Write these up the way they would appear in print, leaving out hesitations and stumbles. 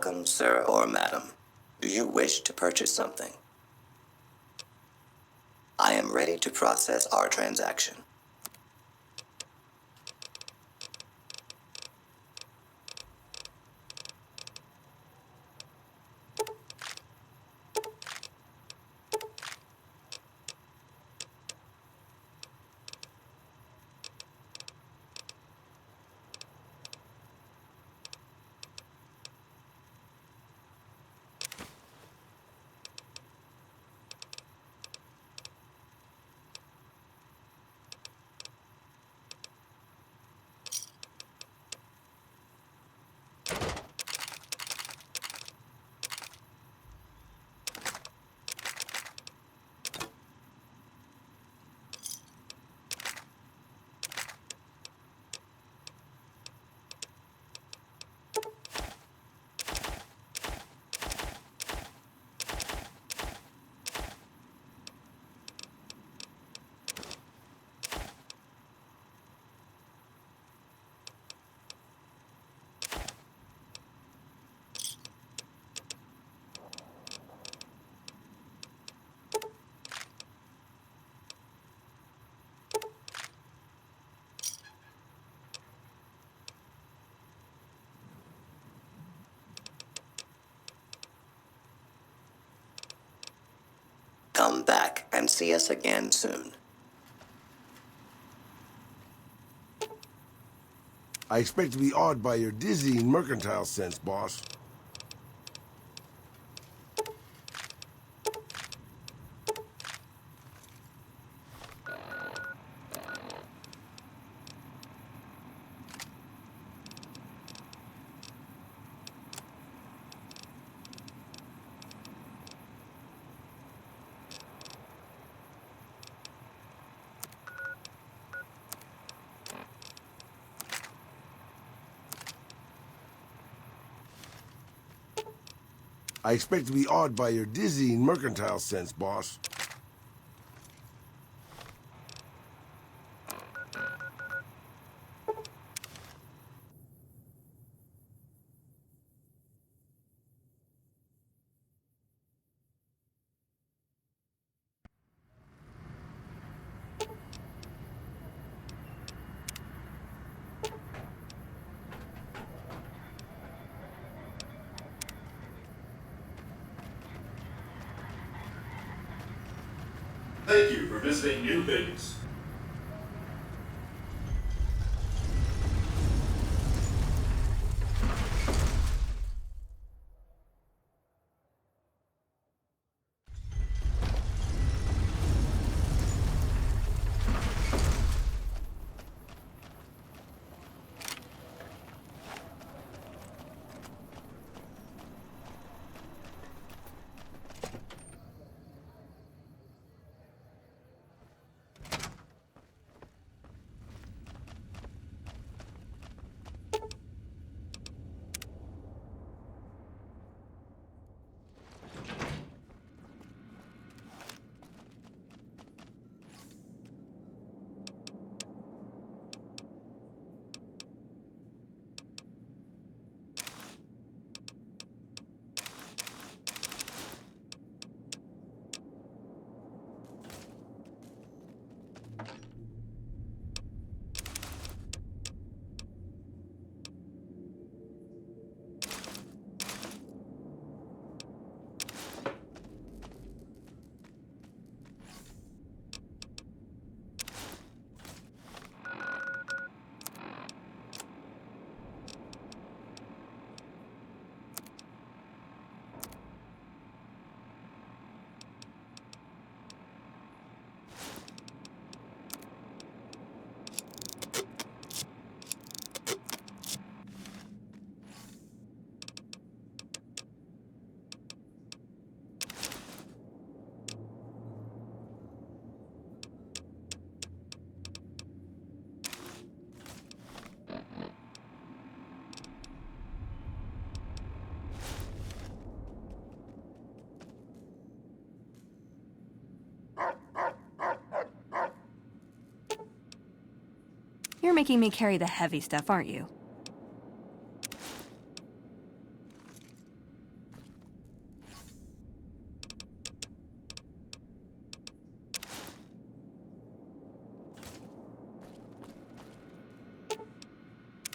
Welcome, sir or madam. Do you wish to purchase something? I am ready to process our transaction. Come back and see us again soon. I expect to be awed by your dizzying mercantile sense, boss. I expect to be awed by your dizzying mercantile sense, boss. Thank you for visiting New Vegas. You're making me carry the heavy stuff, aren't you?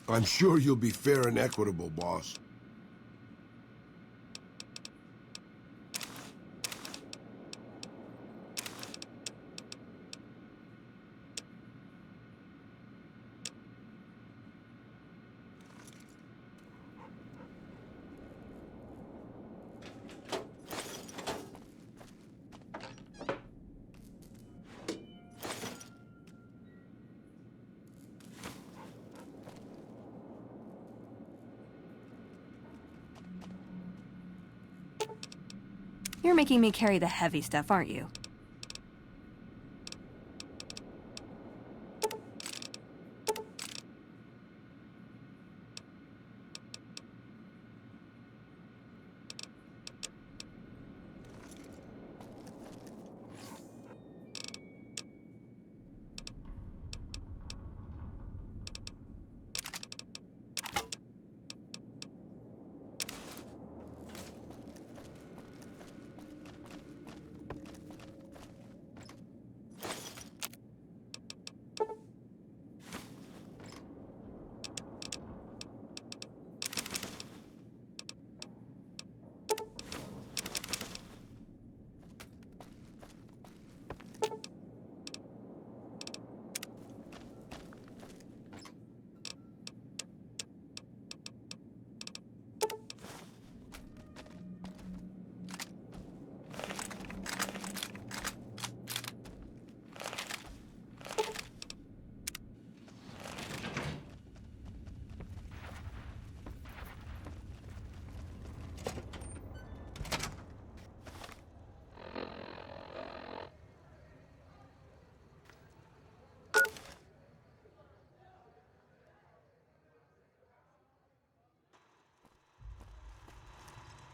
I'm sure you'll be fair and equitable, boss. You're making me carry the heavy stuff, aren't you?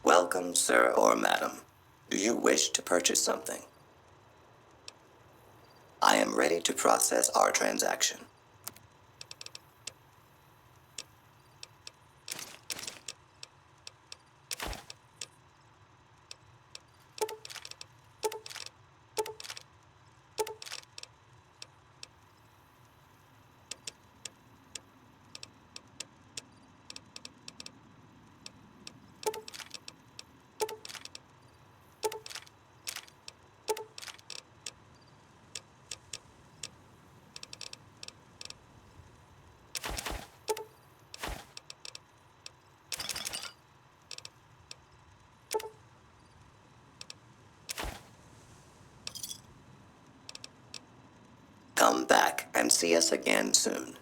Welcome, sir or madam. Do you wish to purchase something? I am ready to process our transaction. Come back and see us again soon.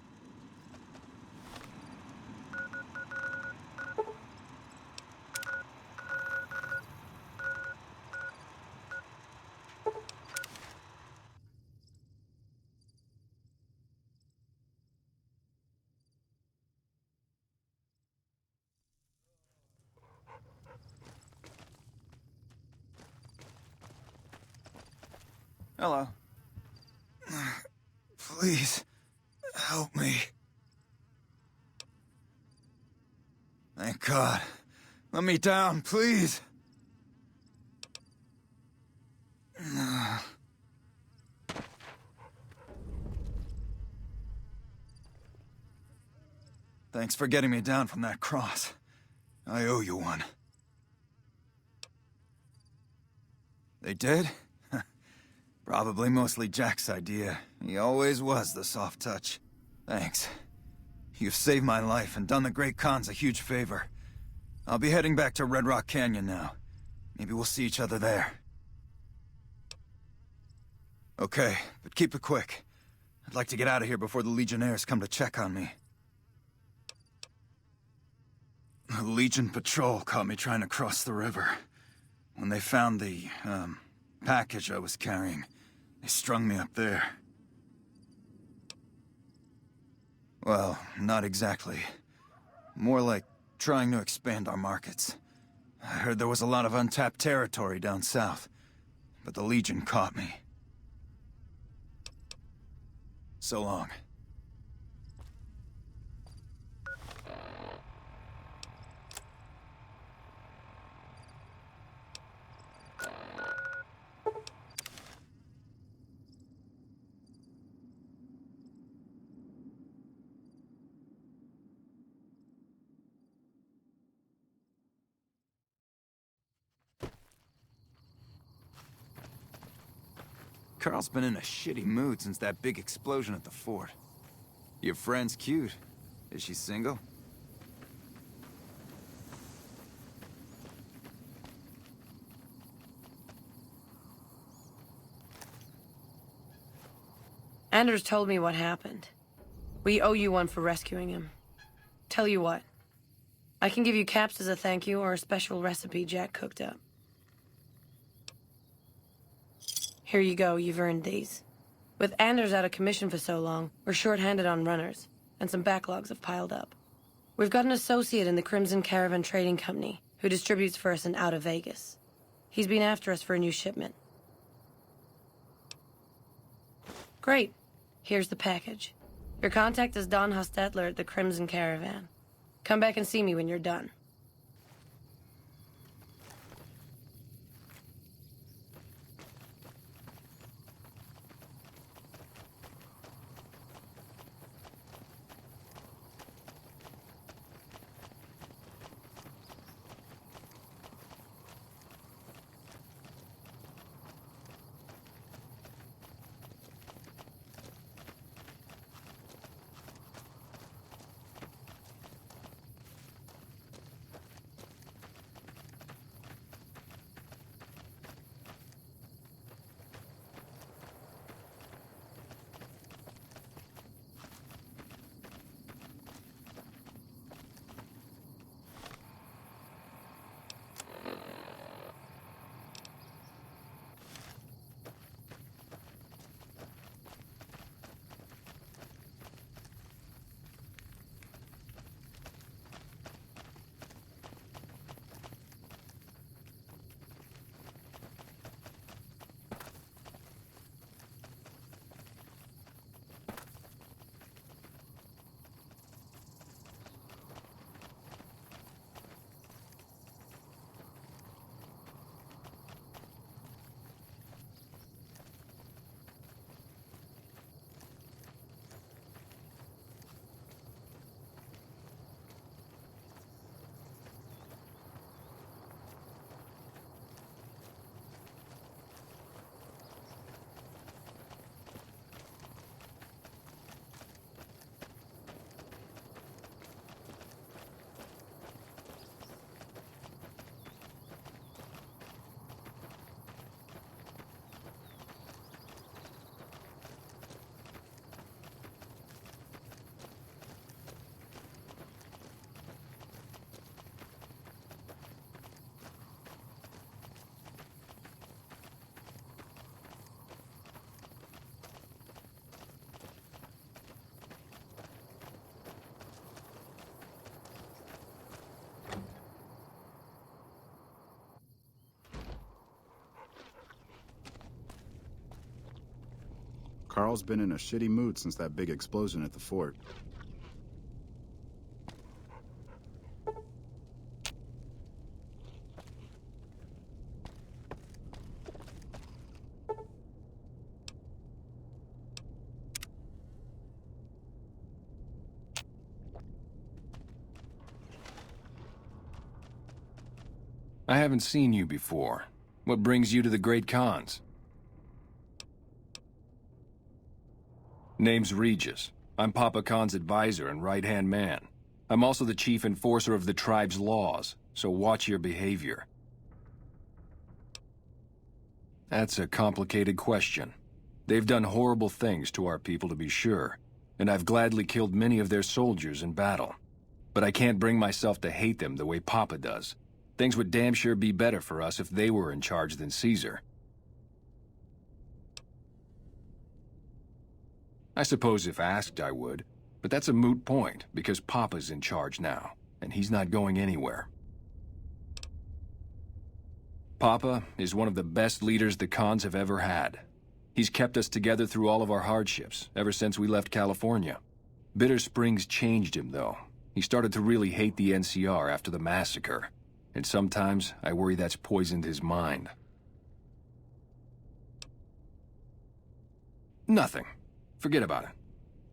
Hello. Please, help me. Thank God. Let me down, please. Thanks for getting me down from that cross. I owe you one. They did? Probably mostly Jack's idea. He always was the soft touch. Thanks. You've saved my life and done the Great Khans a huge favor. I'll be heading back to Red Rock Canyon now. Maybe we'll see each other there. Okay, but keep it quick. I'd like to get out of here before the Legionnaires come to check on me. The Legion patrol caught me trying to cross the river. When they found the, package I was carrying, they strung me up there. Well, not exactly. More like trying to expand our markets. I heard there was a lot of untapped territory down south, but the Legion caught me. So long. Carl's been in a shitty mood since that big explosion at the fort. Your friend's cute. Is she single? Anders told me what happened. We owe you one for rescuing him. Tell you what. I can give you caps as a thank you or a special recipe Jack cooked up. Here you go, you've earned these. With Anders out of commission for so long, we're short-handed on runners, and some backlogs have piled up. We've got an associate in the Crimson Caravan Trading Company who distributes for us in out of Vegas. He's been after us for a new shipment. Great. Here's the package. Your contact is Don Hostetler at the Crimson Caravan. Come back and see me when you're done. Carl's been in a shitty mood since that big explosion at the fort. I haven't seen you before. What brings you to the Great Khans? Name's Regis. I'm Papa Khan's advisor and right-hand man. I'm also the chief enforcer of the tribe's laws, so watch your behavior. That's a complicated question. They've done horrible things to our people, to be sure, and I've gladly killed many of their soldiers in battle. But I can't bring myself to hate them the way Papa does. Things would damn sure be better for us if they were in charge than Caesar. I suppose if asked I would, but that's a moot point, because Papa's in charge now, and he's not going anywhere. Papa is one of the best leaders the Khans have ever had. He's kept us together through all of our hardships, ever since we left California. Bitter Springs changed him, though. He started to really hate the NCR after the massacre, and sometimes I worry that's poisoned his mind. Nothing. Forget about it.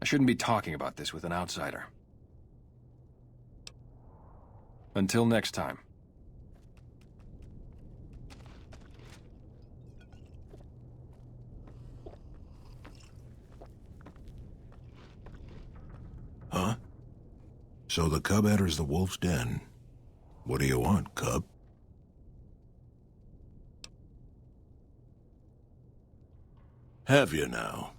I shouldn't be talking about this with an outsider. Until next time. So the cub enters the wolf's den. What do you want, cub? Have you now?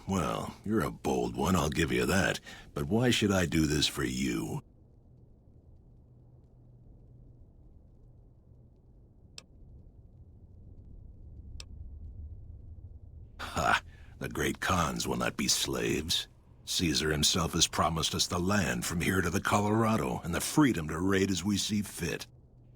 Well, you're a bold one, I'll give you that. But why should I do this for you? Ha! The great Khans will not be slaves. Caesar himself has promised us the land from here to the Colorado and the freedom to raid as we see fit.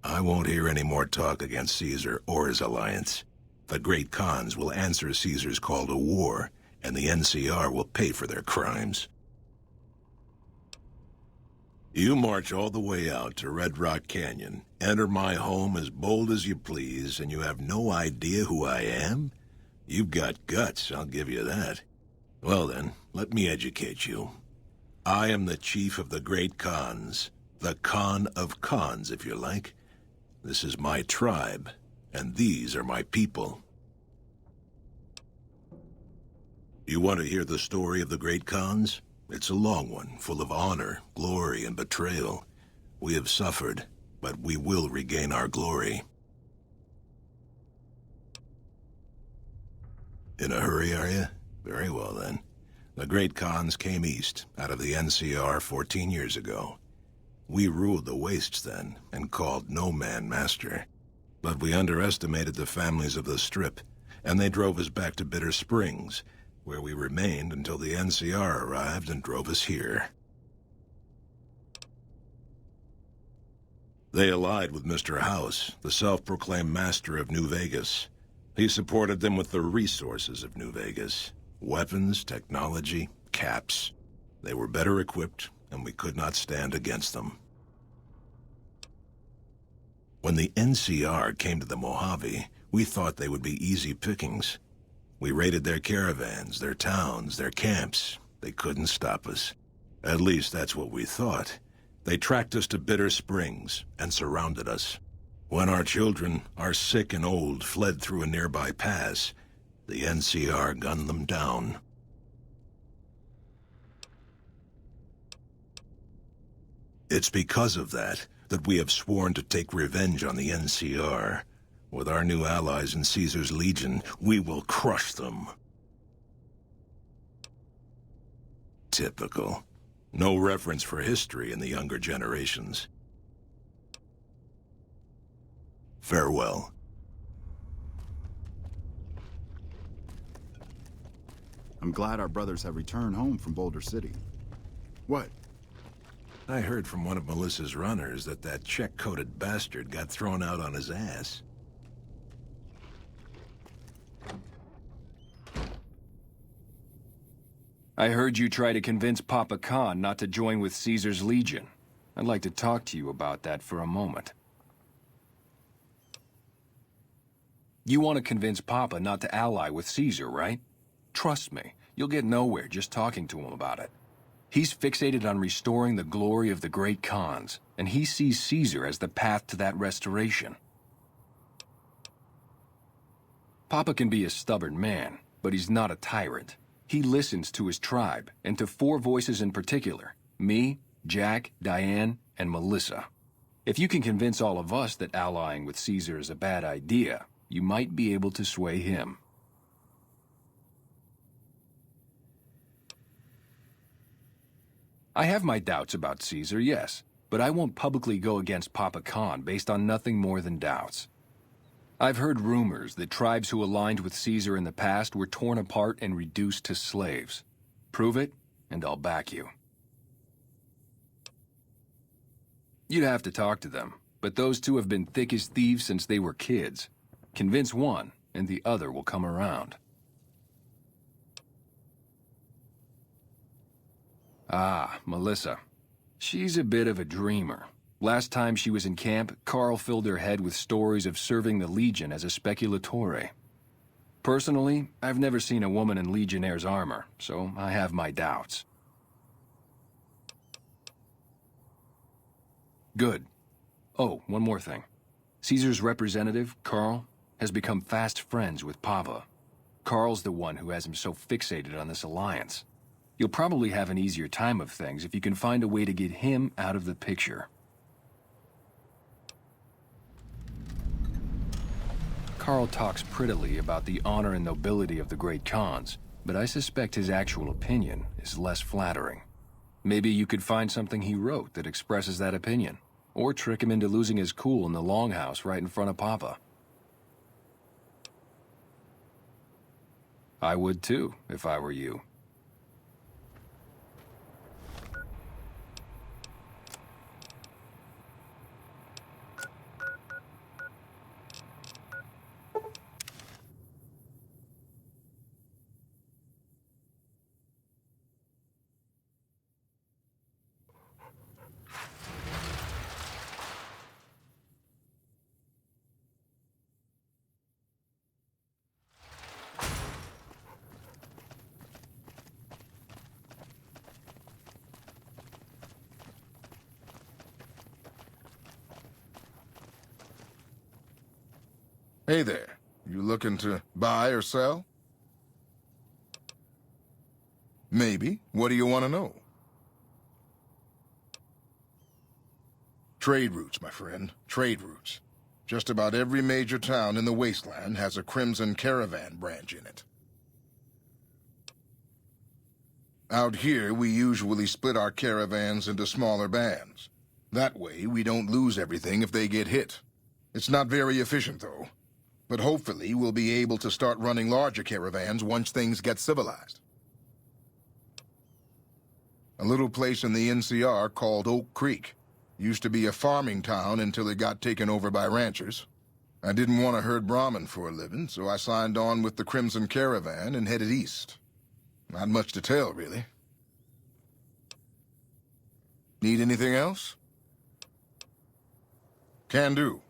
I won't hear any more talk against Caesar or his alliance. The great Khans will answer Caesar's call to war, and the NCR will pay for their crimes. You march all the way out to Red Rock Canyon, enter my home as bold as you please, and you have no idea who I am? You've got guts, I'll give you that. Well then, let me educate you. I am the chief of the great Khans. The Khan of Khans, if you like. This is my tribe, and these are my people. You want to hear the story of the great Khans? It's a long one, full of honor, glory, and betrayal. We have suffered, but we will regain our glory. In a hurry, are you? Very well, then. The great Khans came east, out of the NCR 14 years ago. We ruled the wastes then, and called no man master. But we underestimated the families of the Strip, and they drove us back to Bitter Springs, where we remained until the NCR arrived and drove us here. They allied with Mr. House, the self-proclaimed master of New Vegas. He supported them with the resources of New Vegas. Weapons, technology, caps. They were better equipped, and we could not stand against them. When the NCR came to the Mojave, we thought they would be easy pickings. We raided their caravans, their towns, their camps. They couldn't stop us. At least that's what we thought. They tracked us to Bitter Springs and surrounded us. When our children, our sick and old, fled through a nearby pass, the NCR gunned them down. It's because of that we have sworn to take revenge on the NCR. With our new allies in Caesar's Legion, we will crush them. Typical. No reference for history in the younger generations. Farewell. I'm glad our brothers have returned home from Boulder City. What? I heard from one of Melissa's runners that check-coated bastard got thrown out on his ass. I heard you try to convince Papa Khan not to join with Caesar's Legion. I'd like to talk to you about that for a moment. You want to convince Papa not to ally with Caesar, right? Trust me, you'll get nowhere just talking to him about it. He's fixated on restoring the glory of the great Khans, and he sees Caesar as the path to that restoration. Papa can be a stubborn man, but he's not a tyrant. He listens to his tribe, and to 4 voices in particular: me, Jack, Diane, and Melissa. If you can convince all of us that allying with Caesar is a bad idea, you might be able to sway him. I have my doubts about Caesar, yes, but I won't publicly go against Papa Khan based on nothing more than doubts. I've heard rumors that tribes who aligned with Caesar in the past were torn apart and reduced to slaves. Prove it, and I'll back you. You'd have to talk to them, but those two have been thick as thieves since they were kids. Convince one, and the other will come around. Ah, Melissa. She's a bit of a dreamer. Last time she was in camp, Carl filled her head with stories of serving the Legion as a speculatore. Personally, I've never seen a woman in Legionnaire's armor, so I have my doubts. Good. Oh, one more thing. Caesar's representative, Carl, has become fast friends with Papa. Carl's the one who has him so fixated on this alliance. You'll probably have an easier time of things if you can find a way to get him out of the picture. Carl talks prettily about the honor and nobility of the great Khans, but I suspect his actual opinion is less flattering. Maybe you could find something he wrote that expresses that opinion, or trick him into losing his cool in the longhouse right in front of Papa. I would too, if I were you. Hey there. You looking to buy or sell? Maybe. What do you want to know? Trade routes, my friend. Trade routes. Just about every major town in the wasteland has a Crimson Caravan branch in it. Out here, we usually split our caravans into smaller bands. That way, we don't lose everything if they get hit. It's not very efficient, though. But hopefully, we'll be able to start running larger caravans once things get civilized. A little place in the NCR called Oak Creek. Used to be a farming town until it got taken over by ranchers. I didn't want to herd Brahmin for a living, so I signed on with the Crimson Caravan and headed east. Not much to tell, really. Need anything else? Can do.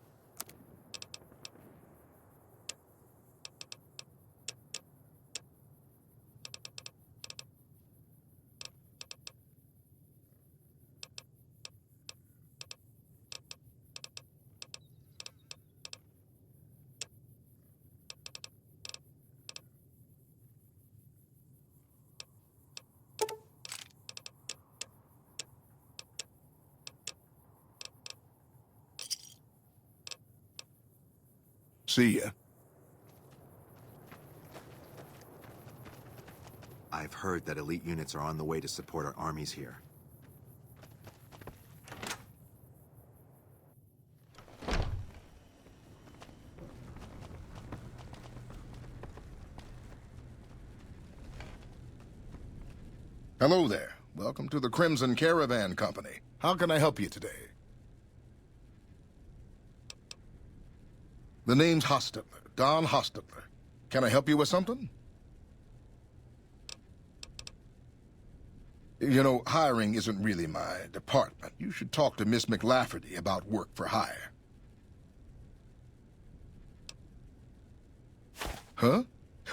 See ya. I've heard that elite units are on the way to support our armies here. Hello there. Welcome to the Crimson Caravan Company. How can I help you today? The name's Hostetler, Don Hostetler. Can I help you with something? You know, hiring isn't really my department. You should talk to Miss McLafferty about work for hire. Huh?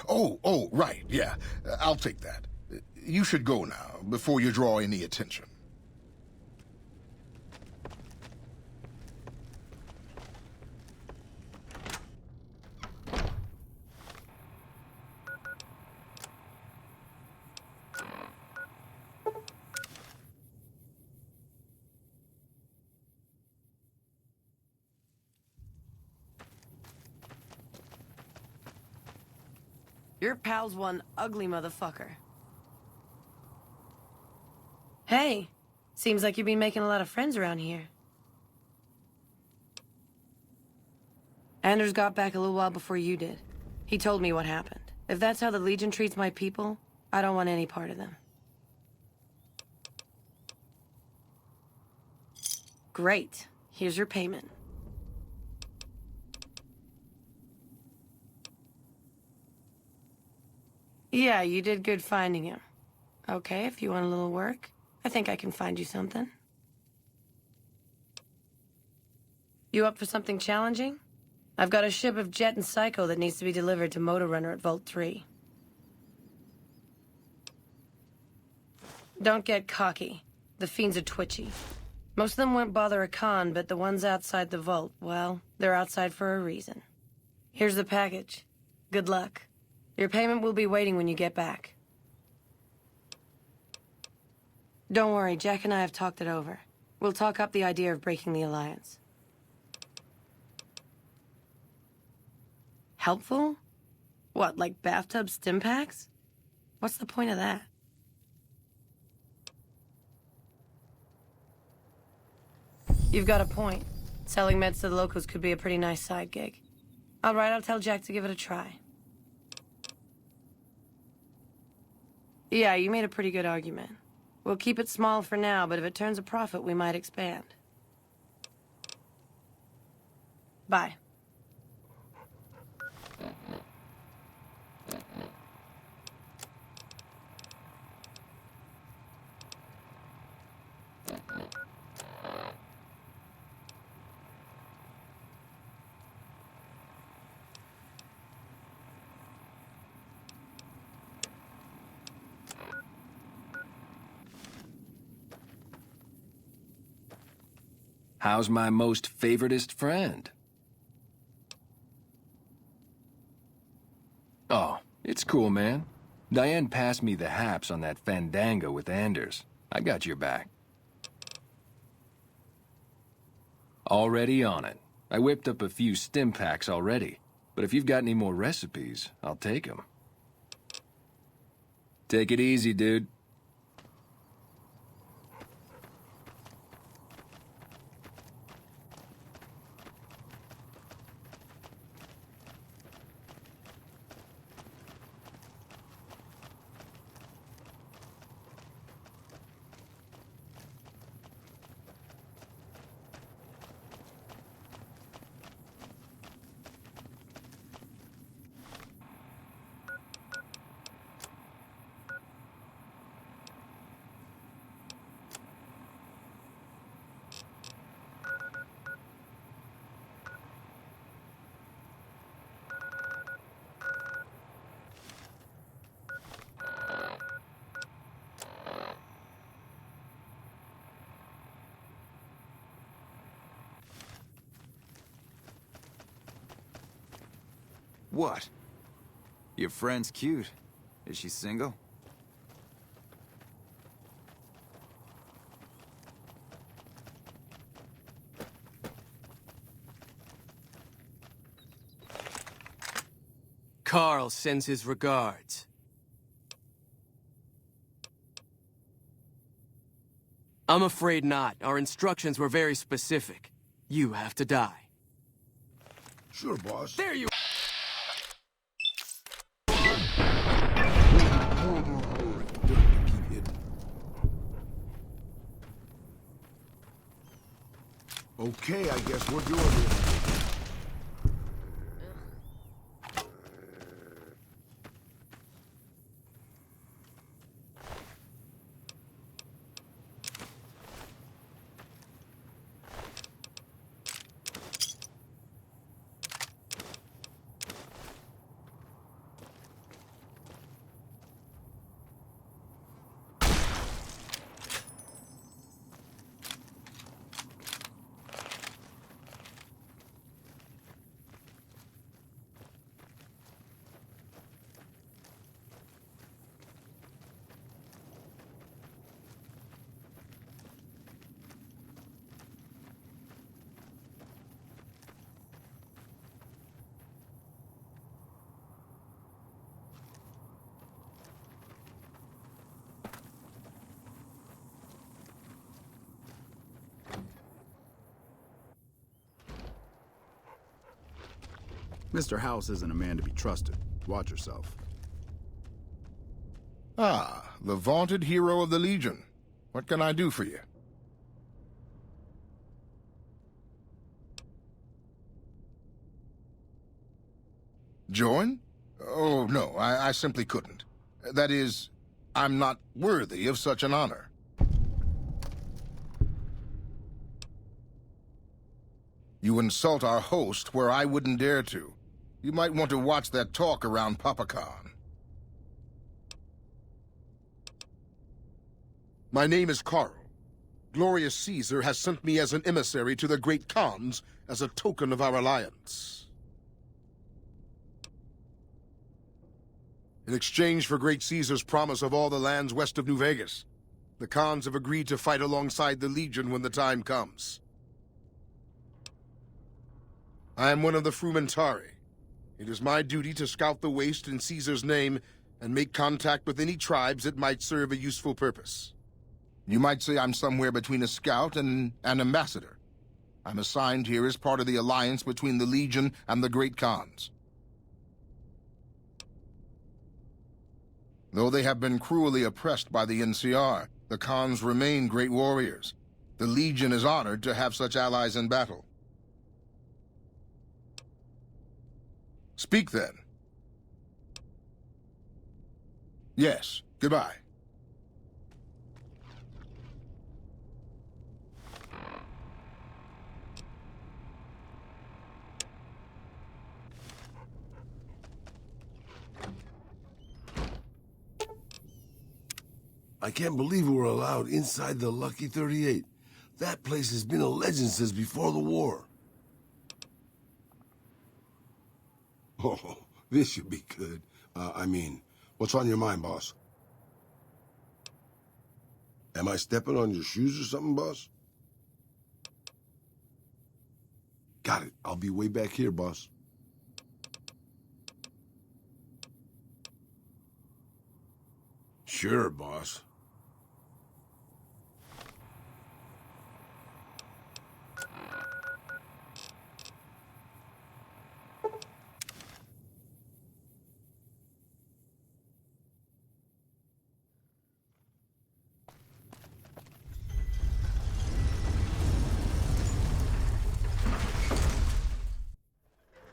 Oh, right, yeah. I'll take that. You should go now, before you draw any attention. Your pal's one ugly motherfucker. Hey, seems like you've been making a lot of friends around here. Anders got back a little while before you did. He told me what happened. If that's how the Legion treats my people, I don't want any part of them. Great. Here's your payment. Yeah, you did good finding him. Okay, if you want a little work, I think I can find you something. You up for something challenging? I've got a ship of Jet and Psycho that needs to be delivered to Motor Runner at Vault 3. Don't get cocky. The fiends are twitchy. Most of them won't bother a con, but the ones outside the vault, well, they're outside for a reason. Here's the package. Good luck. Your payment will be waiting when you get back. Don't worry, Jack and I have talked it over. We'll talk up the idea of breaking the alliance. Helpful? What, like bathtub stim packs? What's the point of that? You've got a point. Selling meds to the locals could be a pretty nice side gig. All right, I'll tell Jack to give it a try. Yeah, you made a pretty good argument. We'll keep it small for now, but if it turns a profit, we might expand. Bye. How's my most favoritist friend? Oh, it's cool, man. Diane passed me the haps on that fandango with Anders. I got your back. Already on it. I whipped up a few stim packs already. But if you've got any more recipes, I'll take them. Take it easy, dude. What? Your friend's cute. Is she single? Carl sends his regards. I'm afraid not. Our instructions were very specific. You have to die. Sure, boss. There you Okay, I guess we're doing this. Mr. House isn't a man to be trusted. Watch yourself. Ah, the vaunted hero of the Legion. What can I do for you? Join? Oh, no, I simply couldn't. That is, I'm not worthy of such an honor. You insult our host where I wouldn't dare to. You might want to watch that talk around Papakan. My name is Carl. Glorious Caesar has sent me as an emissary to the great Khans as a token of our alliance. In exchange for great Caesar's promise of all the lands west of New Vegas, The Khans have agreed to fight alongside the Legion when the time comes. I am one of the Frumentari. It is my duty to scout the waste in Caesar's name and make contact with any tribes that might serve a useful purpose. You might say I'm somewhere between a scout and an ambassador. I'm assigned here as part of the alliance between the Legion and the Great Khans. Though they have been cruelly oppressed by the NCR, the Khans remain great warriors. The Legion is honored to have such allies in battle. Speak then. Yes, goodbye. I can't believe we were allowed inside the Lucky 38. That place has been a legend since before the war. Oh, this should be good. What's on your mind, boss? Am I stepping on your shoes or something, boss? Got it. I'll be way back here, boss. Sure, boss.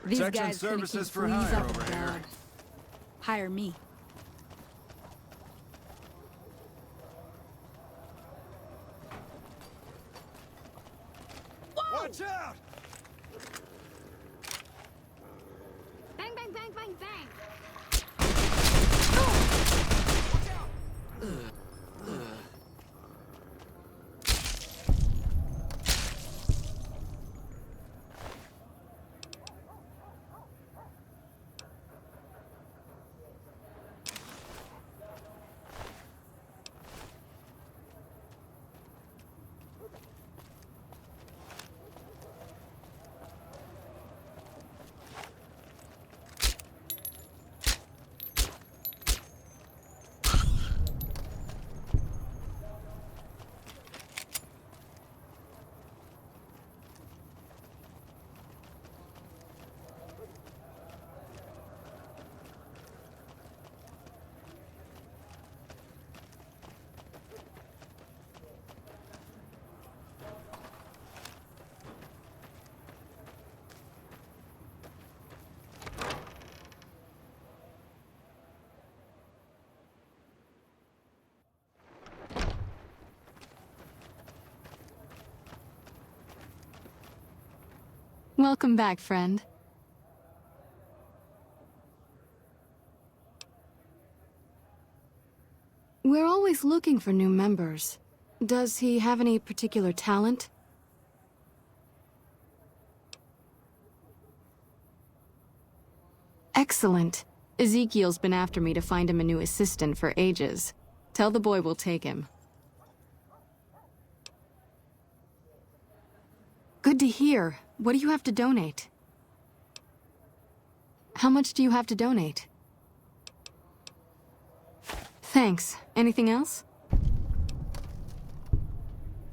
These Protection guys gonna services keep for fleas hire up over and here. down. Hire me. Watch out! Bang, bang, bang, bang, bang. Welcome back, friend. We're always looking for new members. Does he have any particular talent? Excellent. Ezekiel's been after me to find him a new assistant for ages. Tell the boy we'll take him. Good to hear. What do you have to donate? How much do you have to donate? Thanks. Anything else?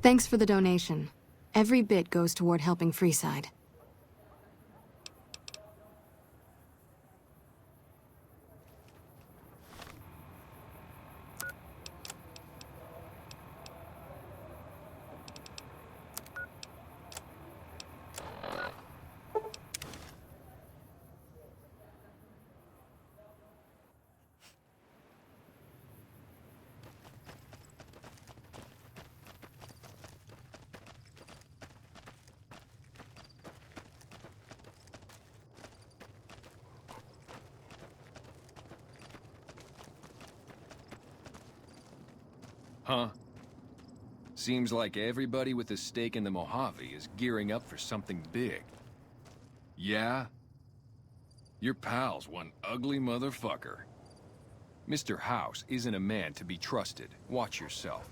Thanks for the donation. Every bit goes toward helping Freeside. Huh? Seems like everybody with a stake in the Mojave is gearing up for something big. Yeah? Your pal's one ugly motherfucker. Mr. House isn't a man to be trusted. Watch yourself.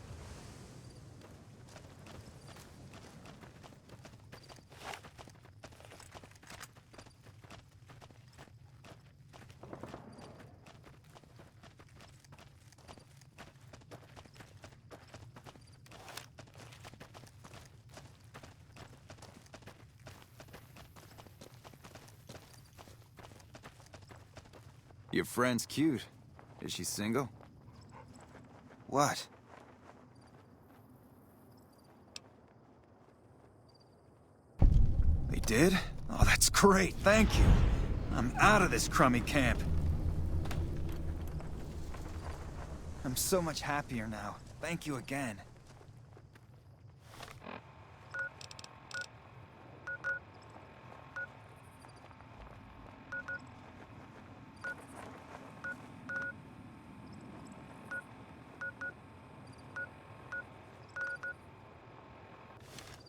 Your friend's cute. Is she single? What? They did? Oh, that's great, thank you. I'm out of this crummy camp. I'm so much happier now. Thank you again.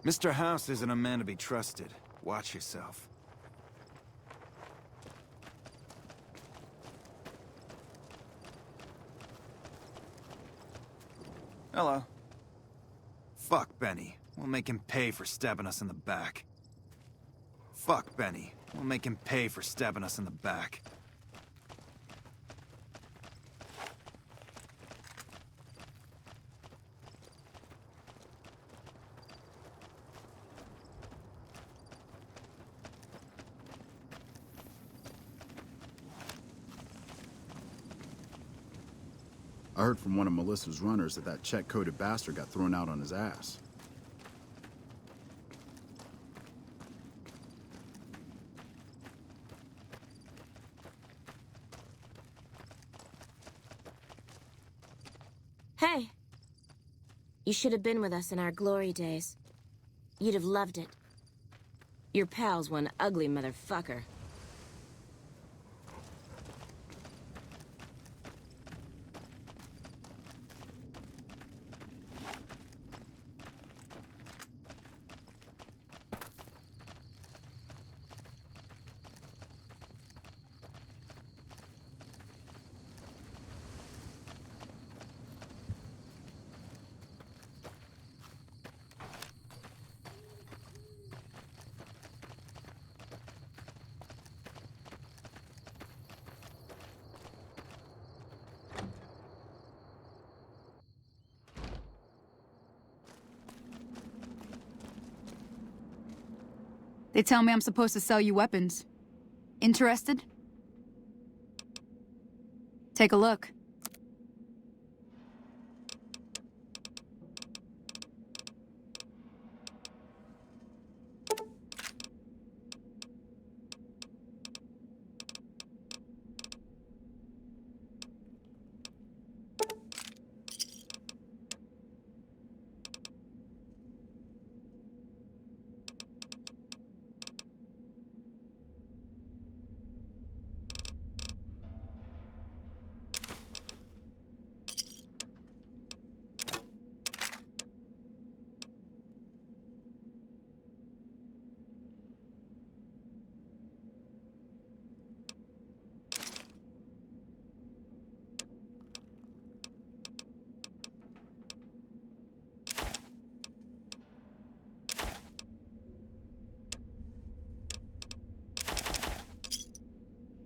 Mr. House isn't a man to be trusted. Watch yourself. Hello. Fuck Benny. We'll make him pay for stabbing us in the back. Fuck Benny. We'll make him pay for stabbing us in the back. I heard from one of Melissa's runners that check-coded bastard got thrown out on his ass. Hey! You should have been with us in our glory days. You'd have loved it. Your pal's one ugly motherfucker. They tell me I'm supposed to sell you weapons. Interested? Take a look.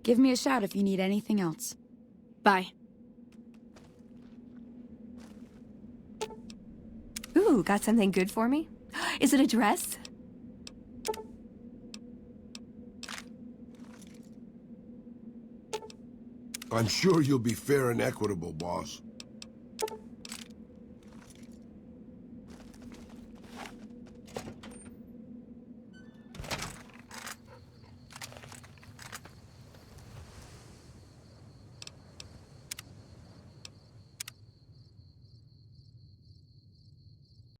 Give me a shout if you need anything else. Bye. Ooh, got something good for me? Is it a dress? I'm sure you'll be fair and equitable, boss.